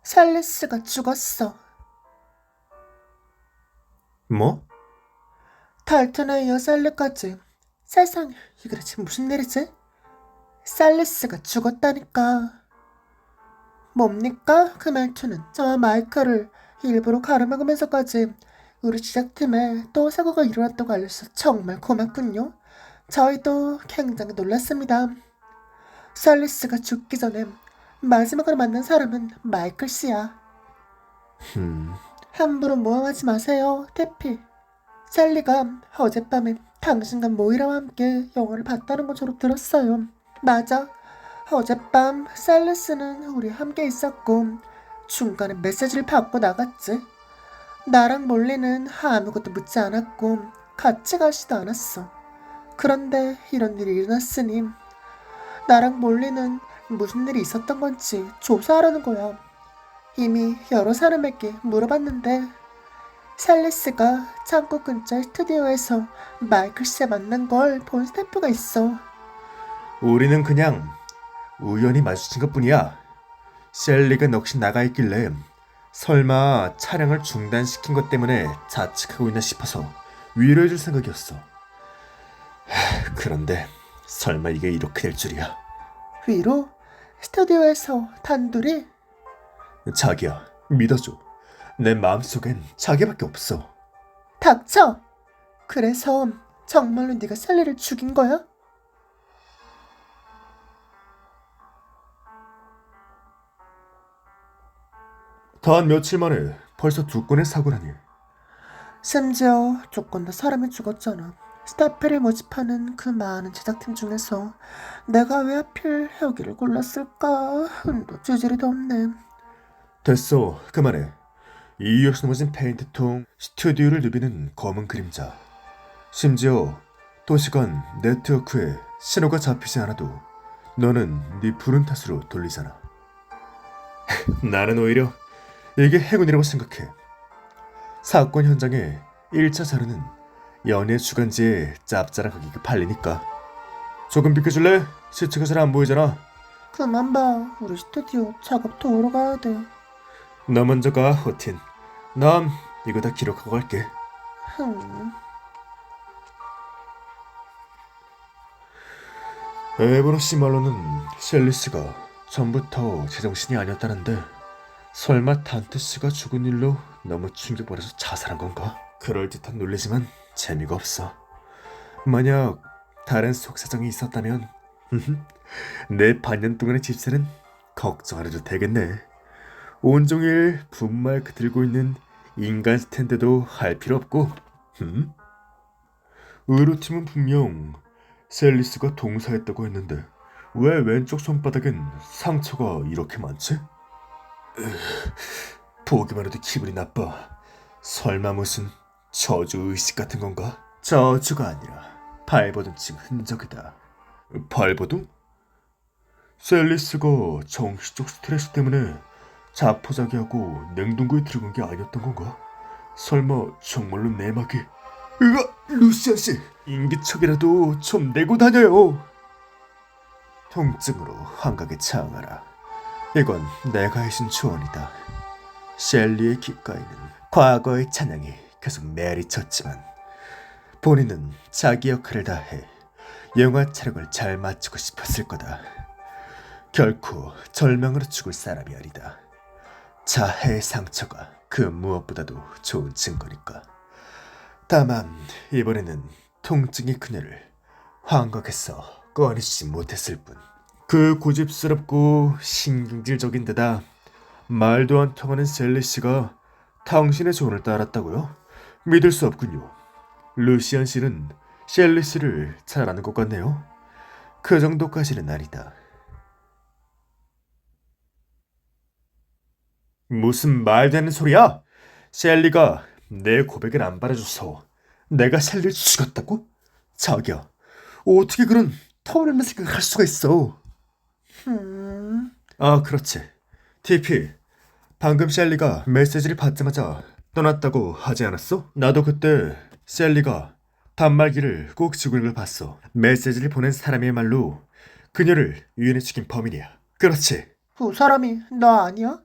샬리스가 죽었어. 뭐? 달튼에 이어 샬리까지. 세상에, 이게 대체 무슨 일이지? 샬리스가 죽었다니까. 뭡니까? 그 말투는. 저와 마이클을 일부러 가로막으면서까지 우리 제작팀에 또 사고가 일어났다고 알려서 정말 고맙군요. 저희도 굉장히 놀랐습니다. 샬리스가 죽기 전에 마지막으로 만난 사람은 마이클 씨야. 함부로 모함하지 마세요, 태피. 샬리가 어젯밤에 당신과 모이라와 함께 영화를 봤다는 것으로 들었어요. 맞아. 어젯밤 샬리스는 우리 함께 있었고 중간에 메시지를 받고 나갔지. 나랑 몰리는 아무것도 묻지 않았고 같이 가지도 않았어. 그런데 이런 일이 일어났으니 나랑 몰리는 무슨 일이 있었던 건지 조사하라는 거야. 이미 여러 사람에게 물어봤는데 샬리스가 창고 근처 스튜디오에서 마이클 씨와 만난 걸 본 스태프가 있어. 우리는 그냥 우연히 마주친 것뿐이야. 셀리가 넋이 나가 있길래 설마 촬영을 중단시킨 것 때문에 자책하고 있나 싶어서 위로해줄 생각이었어. 그런데 설마 이게 이렇게 될 줄이야. 위로 스튜디오에서 단둘이. 자기야, 믿어줘. 내 마음속엔 자기밖에 없어. 닥쳐. 그래서 정말로 네가 샬리를 죽인 거야? 단 며칠 만에 벌써 2건의 사고라니. 심지어 조건 다 사람이 죽었잖아. 스타필을 모집하는 그 많은 제작팀 중에서 내가 왜 하필 여기를 골랐을까? 흔도 주저리도 없네. 됐어, 그만해. 이유 없이 넘어진 페인트통, 스튜디오를 누비는 검은 그림자. 심지어 도시간 네트워크에 신호가 잡히지 않아도 너는 네 푸른 탓으로 돌리잖아. 나는 오히려 이게 행운이라고 생각해. 사건 현장에 1차 자료는 연예 주간지에 짭짤한 가격이 팔리니까. 조금 비켜줄래? 시체가 잘 안 보이잖아. 그만 봐. 우리 스튜디오 작업 도우러 가야 돼. 너 먼저 가, 호틴. 난 이거 다 기록하고 갈게. 흠. 에버로 씨 말로는 셀리스가 전부터 제정신이 아니었다는데 설마 단테 씨가 죽은 일로 너무 충격받아서 자살한 건가? 그럴듯한 논리지만 재미가 없어. 만약 다른 속사정이 있었다면 내 반년 동안의 집세는 걱정 안 해도 되겠네. 온종일 분마이크 들고 있는 인간 스탠드도 할 필요 없고. 의료팀은 분명 셀리스가 동사했다고 했는데 왜 왼쪽 손바닥엔 상처가 이렇게 많지? 보기만 해도 기분이 나빠. 설마 무슨 저주의식 같은 건가? 저주가 아니라 발버둥 친 흔적이다. 발버둥? 셀리스가 정신적 스트레스 때문에 자포자기하고 냉동고에 들어간 게 아니었던 건가? 설마 정말로 내막이... 으아! 루시안 씨! 인기척이라도 좀 내고 다녀요! 통증으로 환각에 차응하라. 이건 내가 해준 조언이다. 셸리의 귓가에는 과거의 찬양이 계속 메아리쳤지만 본인은 자기 역할을 다해 영화 촬영을 잘 마치고 싶었을 거다. 결코 절망으로 죽을 사람이 아니다. 자해의 상처가 그 무엇보다도 좋은 증거니까. 다만 이번에는 통증이 그녀를 환각에서 꺼내지 못했을 뿐. 그 고집스럽고 신경질적인 데다 말도 안 통하는 셀리 씨가 당신의 조언을 따랐다고요? 믿을 수 없군요. 루시안 씨는 셀리 씨를 잘 아는 것 같네요. 그 정도까지는 아니다. 무슨 말도 안 되는 소리야? 셀리가 내 고백을 안 받아줘서 내가 셀리를 죽였다고? 자기야, 어떻게 그런 터무니없는 생각을 할 수가 있어? 아, 그렇지. TP, 방금 셀리가 메시지를 받자마자 떠났다고 하지 않았어? 나도 그때 셀리가 단말기를 꼭 쥐고 있는 걸 봤어. 메시지를 보낸 사람의 말로 그녀를 유인해 죽인 범인이야. 그렇지. 그 사람이 나 아니야?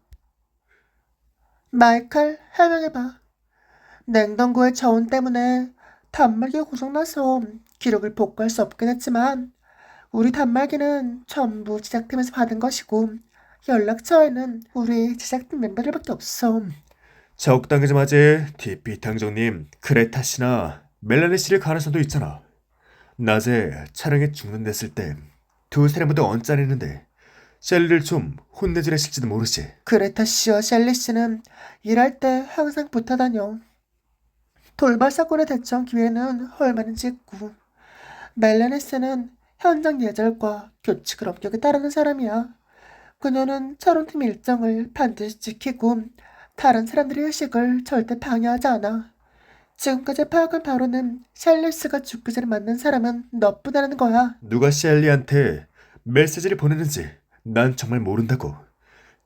마이클, 해명해봐. 냉동고의 저온 때문에 단말기가 고장나서 기록을 복구할 수 없긴 했지만 우리 단말기는 전부 제작팀에서 받은 것이고 연락처에는 우리 제작팀 멤버들밖에 없어. 적당히 좀 하지. DP 탕정님, 크레타 씨나 멜라니 씨를 가능성도 있잖아. 낮에 촬영에 중단됐을 때 두 사람보다 언짢았는데 셀리를 좀 혼내주랬을지도 모르지. 그레타 씨와 셸리 씨는 일할 때 항상 붙어 다녀. 돌발 사건에 대처한 기회는 얼마든지 있고 멜라니스는 현장 예절과 규칙을 엄격히 따르는 사람이야. 그녀는 촬영팀 일정을 반드시 지키고 다른 사람들의 휴식을 절대 방해하지 않아. 지금까지 파악한 바로는 샬리스가 죽기 전에 만난 사람은 너뿐이라는 거야. 누가 셀리한테 메시지를 보냈는지 난 정말 모른다고.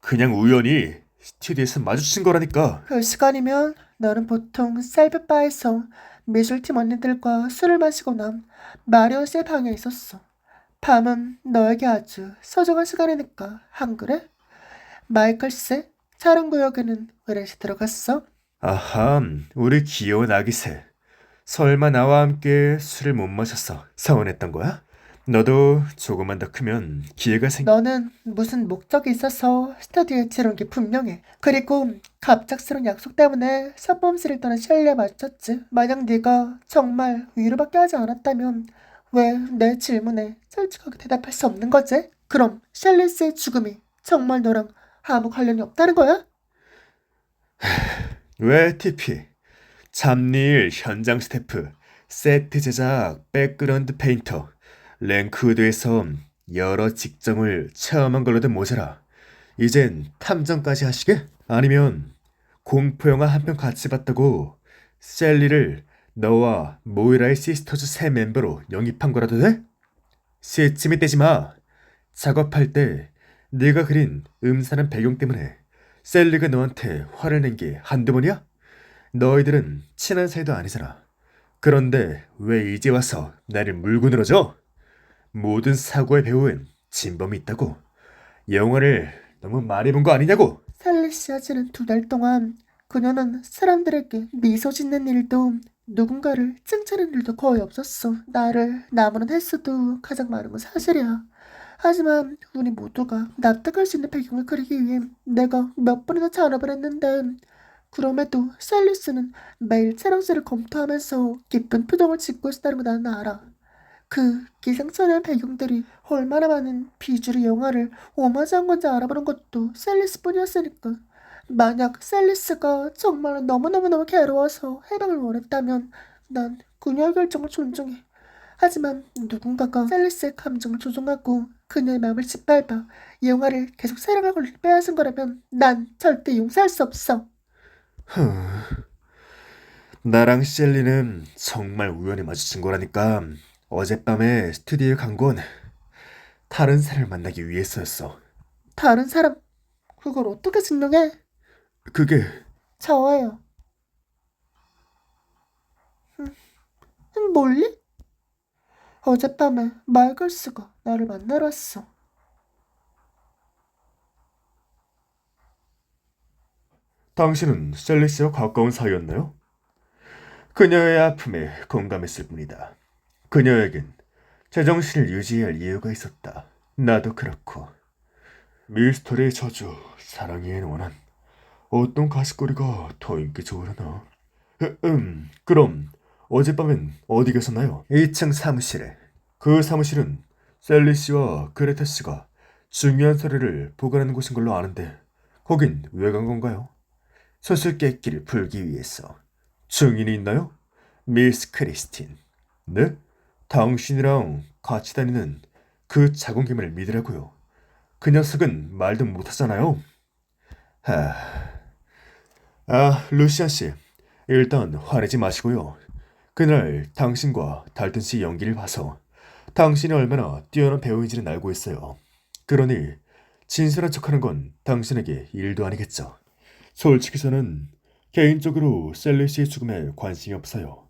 그냥 우연히 스튜디오에서 마주친 거라니까. 그 시간이면 너는 보통 셀프바에서 미술팀 언니들과 술을 마시거나 마리오스의 방에 있었어. 밤은 너에게 아주 소중한 시간이니까 안 그래? 마이클 씨, 촬영구역에는 왜 다시 들어갔어? 아하, 우리 귀여운 아기새. 설마 나와 함께 술을 못 마셔서 서운했던 거야? 너도 조금만 더 크면 기회가 너는 무슨 목적이 있어서 스튜디오에 들어온 게 분명해. 그리고 갑작스러운 약속 때문에 사범실을 떠난 셸리에 마주쳤지. 만약 네가 정말 위로받게 하지 않았다면 왜 내 질문에 솔직하게 대답할 수 없는 거지? 그럼 셸리스의 죽음이 정말 너랑 아무 관련이 없다는 거야? 왜 TP? 잡일, 현장 스태프, 세트 제작, 백그라운드 페인터, 랭크우드에서 여러 직종을 체험한 걸로도 모자라. 이젠 탐정까지 하시게? 아니면 공포영화 한 편 같이 봤다고 셀리를 너와 모이라의 시스터즈 새 멤버로 영입한 거라도 돼? 시침이 떼지 마. 작업할 때 네가 그린 음산한 배경 때문에 셀리가 너한테 화를 낸 게 한두 번이야? 너희들은 친한 사이도 아니잖아. 그런데 왜 이제 와서 나를 물고 늘어져? 모든 사고의 배후엔 진범이 있다고. 영화를 너무 많이 본 거 아니냐고. 셀리 씨와 지난 2달 동안 그녀는 사람들에게 미소 짓는 일도 누군가를 칭찬하는 일도 거의 없었어. 나를 나무는 횟수도 가장 많은 건 사실이야. 하지만 우리 모두가 납득할 수 있는 배경을 그리기 위해 내가 몇 번이나 잔업을 했는데 그럼에도 셀리스는 매일 촬영실을 검토하면서 기쁜 표정을 짓고 있었다는 걸 나는 알아. 그 기상천외한 배경들이 얼마나 많은 비주류 영화를 오마주한 건지 알아보는 것도 셀리스뿐이었으니까. 만약 셀리스가 정말 너무너무너무 괴로워서 해방을 원했다면 난 그녀의 결정을 존중해. 하지만 누군가가 셀리스의 감정을 조종하고 그녀의 마음을 짓밟아 영화를 계속 사랑할 권리를 빼앗은 거라면 난 절대 용서할 수 없어. 나랑 셀리는 정말 우연히 마주친 거라니까. 어젯밤에 스튜디오에 간 건 다른 사람을 만나기 위해서였어. 다른 사람, 그걸 어떻게 증명해? 그게 저예요. 몰리? 어젯밤에 말걸스가 나를 만나러 왔어. 당신은 셀리 씨와 가까운 사이였나요? 그녀의 아픔에 공감했을 뿐이다. 그녀에겐 제정신을 유지해야 할 이유가 있었다. 나도 그렇고. 미스터리의 저주, 사랑의 원한. 어떤 가십거리가 더 인기 좋으려나? 그럼 어젯밤엔 어디 계셨나요? 2층 사무실에. 그 사무실은 셀리 씨와 그레타 씨가 중요한 서류를 보관하는 곳인 걸로 아는데 거긴 왜 간 건가요? 수수께끼를 풀기 위해서. 증인이 있나요? 미스 크리스틴. 네? 당신이랑 같이 다니는 그 자궁기만을 믿으라고요. 그 녀석은 말도 못하잖아요. 하... 루시안 씨. 일단 화내지 마시고요. 그날 당신과 달튼 씨 연기를 봐서 당신이 얼마나 뛰어난 배우인지는 알고 있어요. 그러니 진솔한 척하는 건 당신에게 일도 아니겠죠. 솔직히 저는 개인적으로 셀리 씨의 죽음에 관심이 없어요.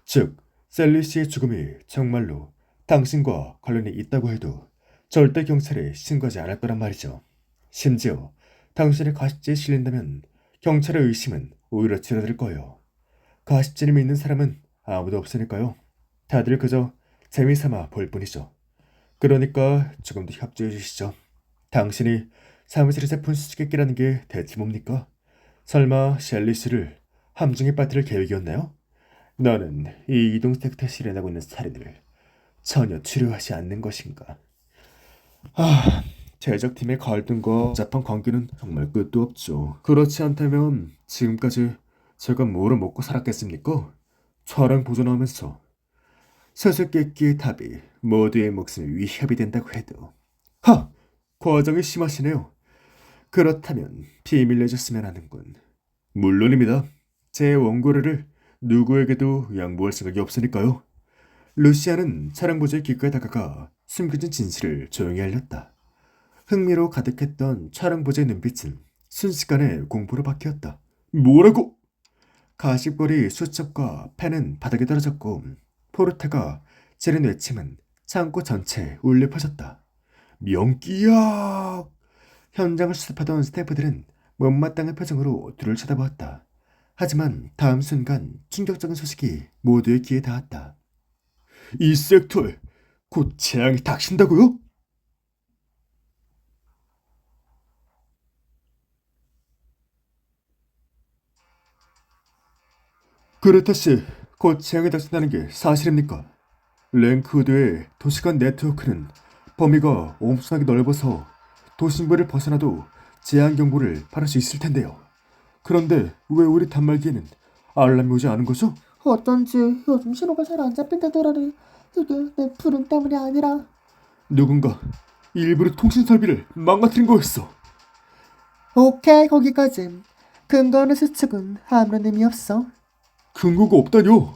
즉, 셀리 씨의 죽음이 정말로 당신과 관련이 있다고 해도 절대 경찰에 신고하지 않을 거란 말이죠. 심지어 당신의 가십제에 실린다면 경찰의 의심은 오히려 줄어들 거예요. 가십제를 믿는 사람은 아무도 없으니까요. 다들 그저 재미삼아 볼 뿐이죠. 그러니까 조금 더 협조해 주시죠. 당신이 사무실에서 분수수께끼라는 게 대체 뭡니까? 설마 셸리 씨를 함정에 빠뜨릴 계획이었나요? 너는 이 이동 섹터에 실현하고 있는 살인을 전혀 두려워하지 않는 것인가? 제작팀의 갈등과 복잡한 관계는 정말 끝도 없죠. 그렇지 않다면 지금까지 제가 뭐를 먹고 살았겠습니까? 촬영 보존하면서 수수께끼의 답이 모두의 목숨에 위협이 된다고 해도 과정이 심하시네요. 그렇다면 비밀 내줬으면 하는군. 물론입니다. 제 원고료를 누구에게도 양보할 생각이 없으니까요. 루시아는 촬영 보조의 귓가에 다가가 숨겨진 진실을 조용히 알렸다. 흥미로 가득했던 촬영 보조의 눈빛은 순식간에 공포로 바뀌었다. 뭐라고? 가십거리 수첩과 펜은 바닥에 떨어졌고 포르테가 지른 외침은 창고 전체에 울려 퍼졌다. 명기야! 현장을 수습하던 스태프들은 못마땅한 표정으로 둘을 쳐다보았다. 하지만 다음 순간 충격적인 소식이 모두의 귀에 닿았다. 이 섹터에 곧 재앙이 닥친다고요? 그레타 씨, 곧 재앙이 닥친다는 게 사실입니까? 랭크우드의 도시간 네트워크는 범위가 엄청나게 넓어서 도심부를 벗어나도 재앙 경보를 받을 수 있을 텐데요. 그런데 왜 우리 단말기에는 알람이 오지 않은 거죠? 어쩐지 요즘 신호가 잘 안 잡힌다더라니. 이게 내 푸른 때문이 아니라. 누군가 일부러 통신 설비를 망가뜨린 거였어. 오케이, 거기까지. 근거는 수측은 아무런 의미 없어. 근거가 없다뇨.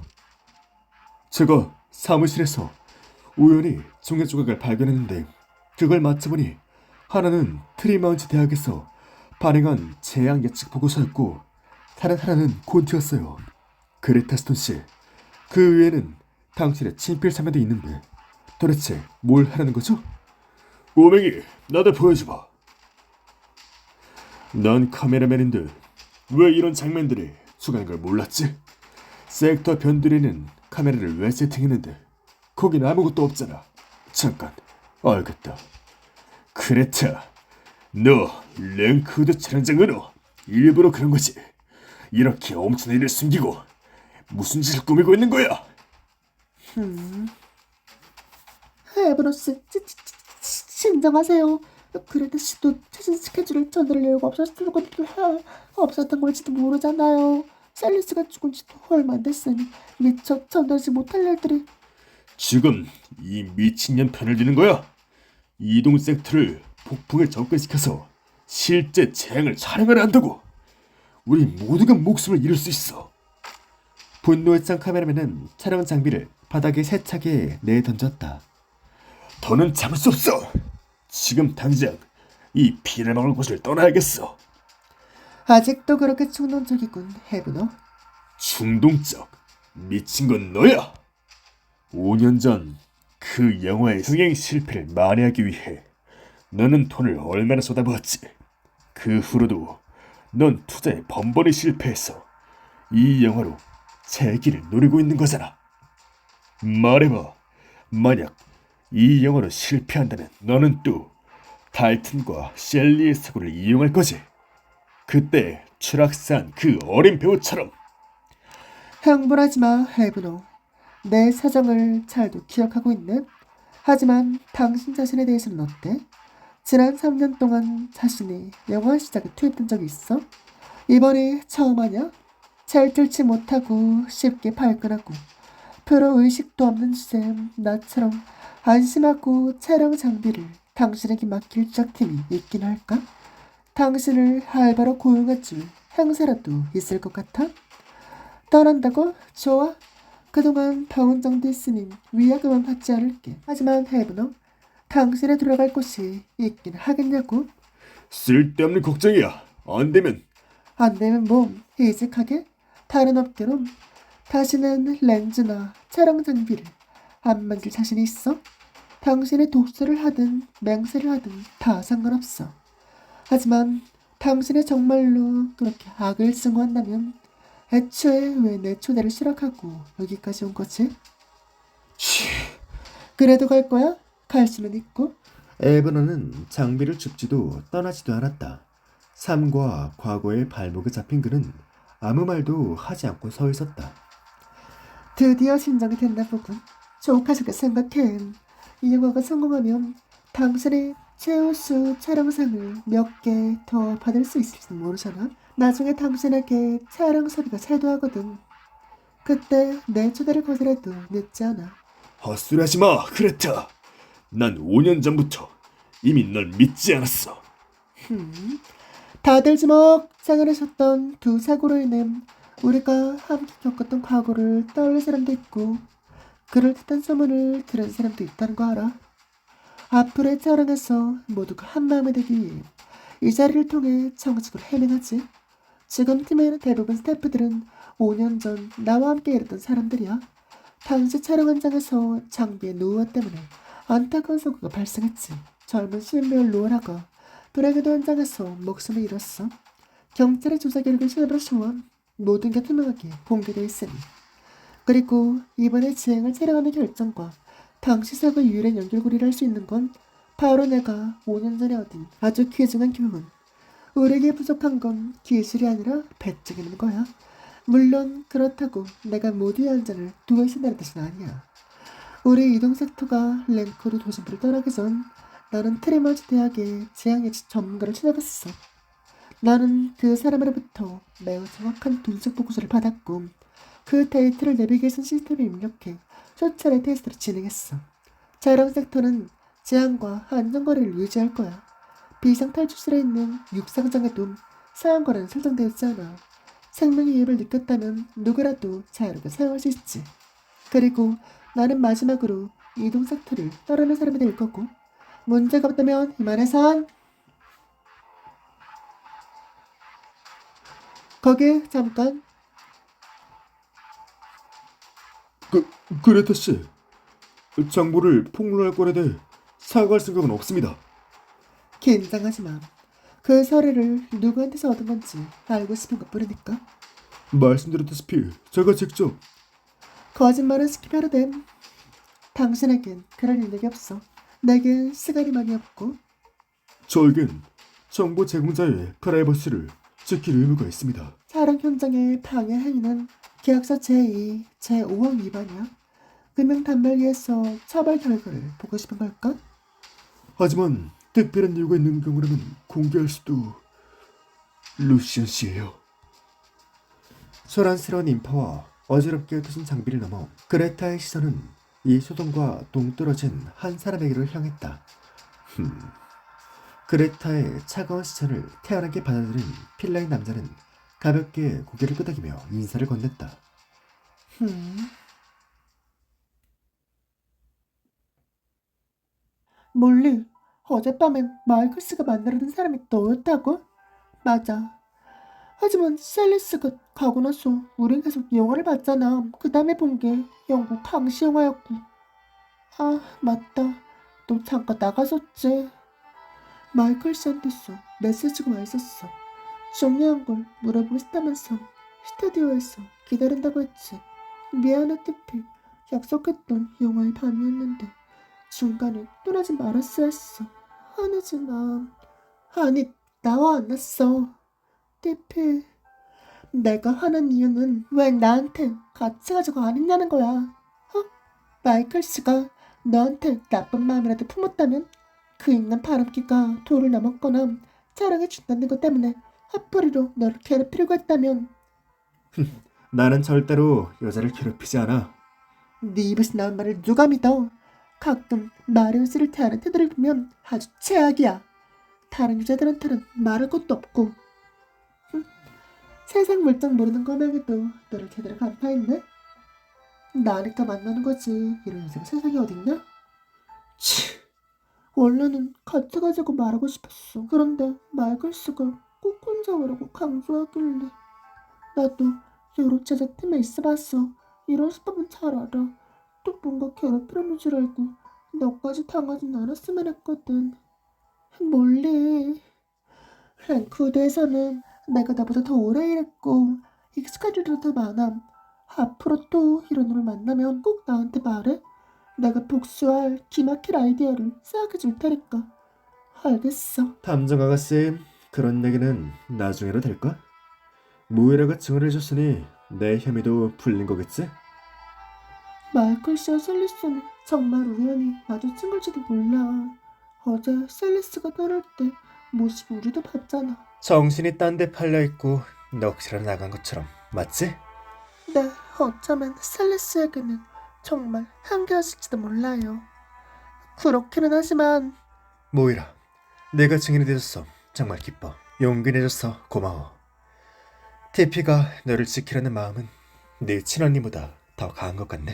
제가 사무실에서 우연히 종이 조각을 발견했는데 그걸 맞춰보니 하나는 트리마운트 대학에서 발행한 재앙 예측 보고서였고 다른 하나는 곤트였어요. 그레타 스톤 씨, 그 위에는 당신의 친필 사면도 있는데 도대체 뭘 하라는 거죠? 꼬맹이, 나도 보여줘봐. 난 카메라맨인데 왜 이런 장면들이 수가는 걸 몰랐지? 섹터 변두리는 카메라를 왜 세팅했는데 거긴 아무것도 없잖아. 잠깐, 알겠다. 그레타, 너 랭크우드 촬영장으로 일부러 그런 거지. 이렇게 엄청난 일을 숨기고 무슨 짓을 꾸미고 있는 거야? 에브로스, 진정하세요. 그레타 씨도 최신 스케줄을 전달할 이유가 없었던 걸지도 모르잖아요. 셀리스가 죽은 지도 얼마 안 됐으니 미처 전달하지 못할 일들이. 지금 이 미친년 편을 드는 거야? 이동 섹터를 폭풍에 접근시켜서 실제 재앙을 촬영을 한다고? 우리 모두가 목숨을 잃을 수 있어. 분노에 찬 카메라맨은 촬영 장비를 바닥에 세차게 내던졌다. 더는 참을 수 없어. 지금 당장 이 피를 먹을 곳을 떠나야겠어. 아직도 그렇게 충동적이군, 헤브너. 충동적? 미친 건 너야. 5년 전 그 영화의 흥행 실패를 만회하기 위해 너는 돈을 얼마나 쏟아부었지. 그 후로도 넌 투자에 번번이 실패해서 이 영화로 재기를 노리고 있는 거잖아. 말해봐. 만약 이 영화로 실패한다면 너는 또 달튼과 셸리의 사고를 이용할 거지. 그때 추락사한 그 어린 배우처럼. 흥분하지 마, 헤브너. 내 사정을 잘도 기억하고 있네. 하지만 당신 자신에 대해서는 어때? 지난 3년 동안 자신이 영화 시작에 투입된 적이 있어? 이번이 처음 아냐? 잘 들지 못하고 쉽게 발끈하고 프로 의식도 없는 주제에 나처럼 안심하고 촬영 장비를 당신에게 맡길 제작팀이 있긴 할까? 당신을 알바로 고용할 줄 행세라도 있을 것 같아? 떠난다고? 좋아. 그동안 병원 정도 있으니 위약금은 받지 않을게. 하지만 헤브너, 당신의 들어갈 곳이 있긴 하겠냐고? 쓸데없는 걱정이야. 안 되면. 안 되면 뭐 이직하게? 다른 업계로 다시는 렌즈나 촬영 장비를 안 만질 자신이 있어? 당신이 독서를 하든 맹세를 하든 다 상관없어. 하지만 당신이 정말로 그렇게 악을 증오한다면 애초에 왜 내 초대를 수락하고 여기까지 온 거지? 치. 그래도 갈 거야? 갈 수는 있고. 에버너는 장비를 줍지도 떠나지도 않았다. 삶과 과거의 발목에 잡힌 그는 아무 말도 하지 않고 서 있었다. 드디어 진정이 됐나 보군. 조카스가 생각해. 이 영화가 성공하면 당신의 최우수 촬영상을 몇 개 더 받을 수 있을지 모르잖아. 나중에 당신에게 촬영서비가 쇄도하거든. 그때 내 초대를 거절해도 늦지 않아. 헛소리하지 마, 그레타. 난 5년 전부터 이미 널 믿지 않았어. 다들 주먹! 장안하셨던 두 사고로 인해 우리가 함께 겪었던 과거를 떠올릴 사람도 있고 그럴듯한 소문을 들은 사람도 있다는 거 알아? 앞으로의 촬영에서 모두가 한마음이 되기 위해 이 자리를 통해 정식으로 해명하지. 지금 팀에 있는 대부분 스태프들은 5년 전 나와 함께 일했던 사람들이야. 당시 촬영 현장에서 장비의 노후화 때문에 안타까운 사고가 발생했지. 젊은 신인배우 로라가 불행히도 현장에서 목숨을 잃었어. 경찰의 조사 결과를 실버쇼와 모든 게 투명하게 공개되어 있으니. 그리고 이번에 지행을 촬영하는 결정과 당시 사고의 유일한 연결고리를 할 수 있는 건 바로 내가 5년 전에 얻은 아주 귀중한 교훈. 우리에게 부족한 건 기술이 아니라 배짱이는 거야. 물론 그렇다고 내가 모두의 안전을 두고 있는다는 뜻은 아니야. 우리 이동 섹터가 랭코르 도심부를 떠나기 전 나는 트리머즈 대학의 재앙예측 전문가를 찾아갔어. 나는 그 사람으로부터 매우 정확한 분석 보고서를 받았고 그 데이터를 내비게이션 시스템에 입력해 수차례 테스트를 진행했어. 촬영 섹터는 재앙과 안전거리를 유지할 거야. 비상 탈출실에 있는 육상장에도 사항과는 설정되어 있지 않아. 생명의 위협을 느꼈다면 누구라도 자유롭게 사용할 수 있지. 그리고 나는 마지막으로 이동 섹터를 떠나는 사람이 될 거고 문제가 없다면 이만해선 거기 잠깐. 그레타 씨, 정보를 폭로할 거에 대해 사과할 생각은 없습니다. 긴장하지 마. 그 서류를 누구한테서 얻은 건지 알고 싶은 것 뿐이니까. 말씀드렸다시피 제가 직접. 거짓말은 스킵해도 됨. 당신에겐 그럴 일력이 없어. 내겐 시간이 많이 없고. 저에겐 정보 제공자의 프라이버시를 지킬 의무가 있습니다. 촬영 현장의 방해 행위는 계약서 제2, 제5항 위반이야. 금융단말기에서 처벌 결과를 보고 싶은 걸까? 하지만 특별한 이유가 있는 경우라면 공개할 수도. 루시안 씨예요. 소란스러운 인파와 어지럽게 흩어진 장비를 넘어 그레타의 시선은 이 소동과 동떨어진 한 사람에게로 향했다. 그레타의 차가운 시선을 태연하게 받아들인 필라의 남자는 가볍게 고개를 끄덕이며 인사를 건넸다. 몰리, 어젯밤엔 마이클스가 만나려던 사람이 너였다고? 맞아. 하지만 셀리스가 가고 나서 우린 계속 영화를 봤잖아. 그 다음에 본 게 영국 강시 영화였고. 아, 맞다. 너 잠깐 나갔었지. 마이클 씨한테서 메시지가 와 있었어. 중요한 걸 물어보고 싶다면서 스튜디오에서 기다린다고 했지. 미안해, 티피. 약속했던 영화의 밤이었는데 중간에 떠나지 말았어야 했어. 화내지 마. 아니, 나와 안 났어. 티피. 내가 화난 이유는 왜 나한테 같이 가지고 안 했냐는 거야. 마이클 씨가 너한테 나쁜 마음이라도 품었다면 그 인간 바람기가 도를 넘었거나 촬영해 준다는 것 때문에 화풀이로 너를 괴롭히려고 했다면 나는 절대로 여자를 괴롭히지 않아. 네 입에서 나온 말을 누가 믿어. 가끔 마리오 씨를 대하는 태도를 보면 아주 최악이야. 다른 여자들한테는 말할 것도 없고. 세상 물정 모르는 꼬맹이도 너를 제대로 간파했네. 나니까 만나는 거지. 이런 여자가 세상에 어딨냐? 치. 원래는 같이 가자고 말하고 싶었어. 그런데 마이클스가 꼭 혼자 오라고 강조하길래 나도 여러 제작팀에 있어봤어. 이런 수법은 잘 알아. 또 뭔가 괴롭히려는 줄 알고 너까지 당하진 않았으면 했거든. 몰리. 랭크우드에서는 내가 나보다 더 오래 일했고 익숙한 일도 더 많아. 앞으로 또 이런 놈을 만나면 꼭 나한테 말해. 내가 복수할 기막힐 아이디어를 생각해 줄 테니까. 알겠어. 탐정 아가씨, 그런 얘기는 나중에로 될까? 모이라가 증언해줬으니 내 혐의도 풀린 거겠지? 마이클 씨와 셀리스는 정말 우연히 마주친 걸지도 몰라. 어제 셀리스가 떠날 때 모습 우리도 봤잖아. 정신이 딴 데 팔려있고 넋이라 나간 것처럼, 맞지? 네, 어쩌면 셀리스에게는 정말 한계였을지도 몰라요. 그렇기는 하지만 모이라, 내가 증인이 돼줘서 정말 기뻐. 용기 내줘서 고마워. TP가 너를 지키려는 마음은 네 친언니보다 더 강한 것 같네.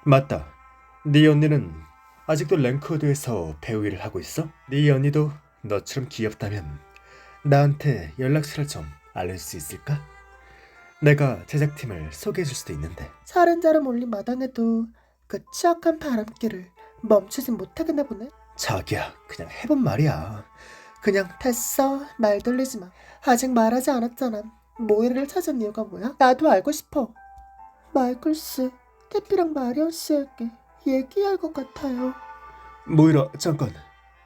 맞다. 네 언니는 아직도 랭크우드에서 배우 일을 하고 있어? 네 언니도 너처럼 귀엽다면 나한테 연락처를 좀 알려줄 수 있을까? 내가 제작팀을 소개해줄 수도 있는데. 살인자를 몰린 마당에도 그 취약한 바람길을 멈추진 못하겠나 보네. 자기야, 그냥 해본 말이야. 그냥 됐어, 말 돌리지 마. 아직 말하지 않았잖아. 모이를 찾은 이유가 뭐야? 나도 알고 싶어. 마이클 씨, 태피랑 마리온 씨에게 얘기할 것 같아요. 모이라, 잠깐.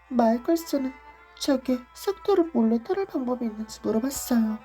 마이클 씨는 제게 색도를 몰래 따를 방법이 있는지 물어봤어요.